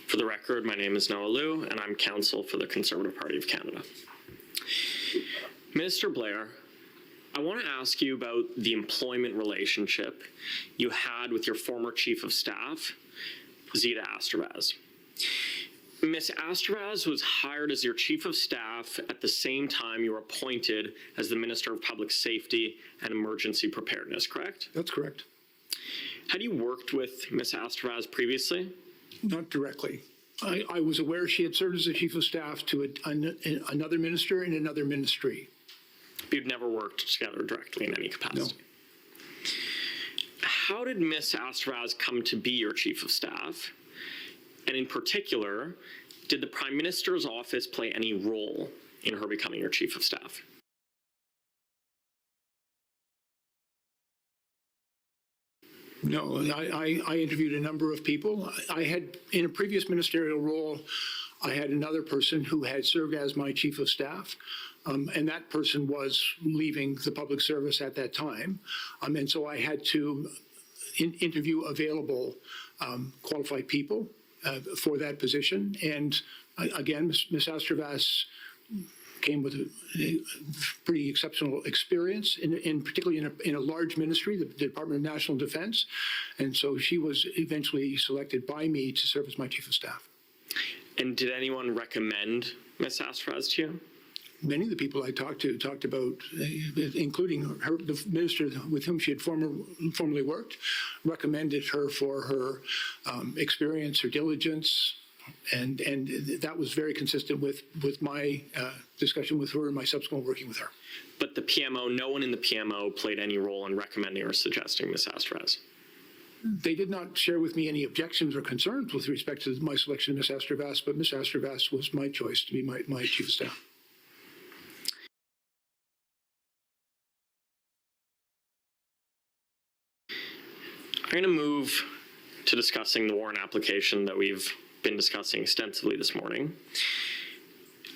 For the record, my name is Noah Liu, and I'm counsel for the Conservative Party of Canada. Minister Blair, I want to ask you about the employment relationship you had with your former Chief of Staff, Zita Astervaz. Ms. Astervaz was hired as your Chief of Staff at the same time you were appointed as the Minister of Public Safety and Emergency Preparedness, correct? That's correct. Had you worked with Ms. Astervaz previously? Not directly. I was aware she had served as a Chief of Staff to another minister in another ministry. But you'd never worked together directly in any capacity? No. How did Ms. Astervaz come to be your Chief of Staff? And in particular, did the Prime Minister's office play any role in her becoming your Chief of Staff? No, I interviewed a number of people. I had, in a previous ministerial role, I had another person who had served as my Chief of Staff, and that person was leaving the public service at that time. And so I had to interview available qualified people for that position. And again, Ms. Astervaz came with a pretty exceptional experience, particularly in a large ministry, the Department of National Defense. And so she was eventually selected by me to serve as my Chief of Staff. And did anyone recommend Ms. Astervaz to you? Many of the people I talked to talked about, including her, the minister with whom she had formerly worked, recommended her for her experience, her diligence, and that was very consistent with my discussion with her and my subsequent working with her. But the PMO, no one in the PMO played any role in recommending or suggesting Ms. Astervaz? They did not share with me any objections or concerns with respect to my selection of Ms. Astervaz, but Ms. Astervaz was my choice to be my Chief of Staff. I'm going to move to discussing the warrant application that we've been discussing extensively this morning.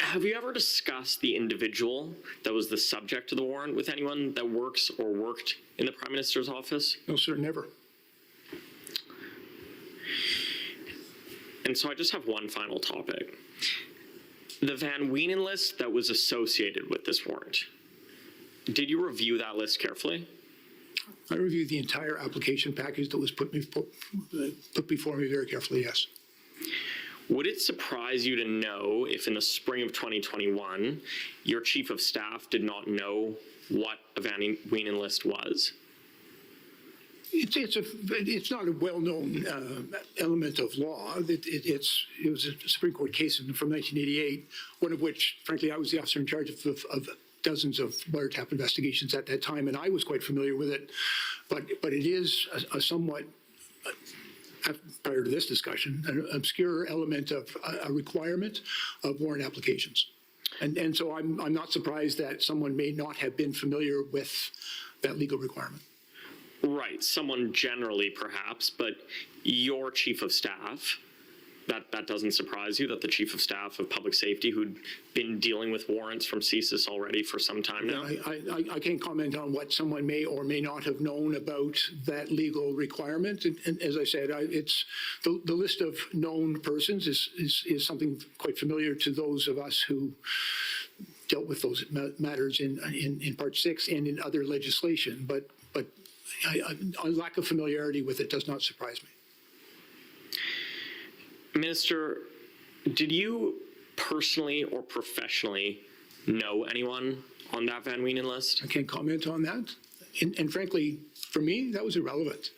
Have you ever discussed the individual that was the subject of the warrant with anyone that works or worked in the Prime Minister's office? No, sir, never. And so I just have one final topic. The Van Wienen list that was associated with this warrant. Did you review that list carefully? I reviewed the entire application package that was put before me very carefully, yes. Would it surprise you to know if in the spring of 2021, your Chief of Staff did not know what a Van Wienen list was? It's not a well-known element of law. It was a Supreme Court case from 1988, one of which, frankly, I was the officer in charge of dozens of wiretap investigations at that time, and I was quite familiar with it. But it is a somewhat, prior to this discussion, an obscure element of a requirement of warrant applications. And so I'm not surprised that someone may not have been familiar with that legal requirement. Right, someone generally perhaps, but your Chief of Staff, that doesn't surprise you that the Chief of Staff of Public Safety, who'd been dealing with warrants from CSIS already for some time now? I can't comment on what someone may or may not have known about that legal requirement. And as I said, it's the list of known persons is something quite familiar to those of us who dealt with those matters in Part 6 and in other legislation. But a lack of familiarity with it does not surprise me. Minister, did you personally or professionally know anyone on that Van Wienen list? I can't comment on that. And frankly, for me, that was irrelevant.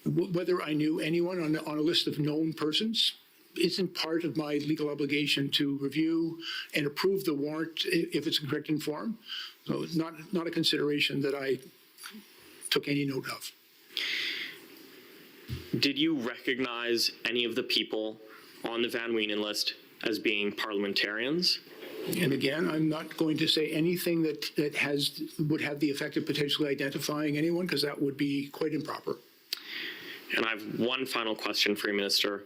Whether I knew anyone on a list of known persons isn't part of my legal obligation to review and approve the warrant if it's correct in form. So it's not a consideration that I took any note of. Did you recognize any of the people on the Van Wienen list as being parliamentarians? And again, I'm not going to say anything that would have the effect of potentially identifying anyone, because that would be quite improper. And I have one final question for you, Minister.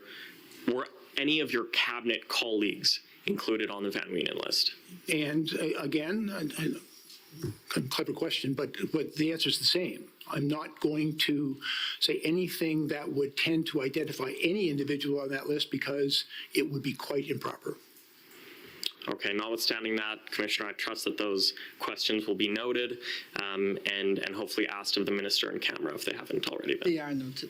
Were any of your cabinet colleagues included on the Van Wienen list? And again, clever question, but the answer is the same. I'm not going to say anything that would tend to identify any individual on that list because it would be quite improper. Okay, notwithstanding that, Commissioner, I trust that those questions will be noted and hopefully asked of the minister in camera if they haven't already been. They are noted.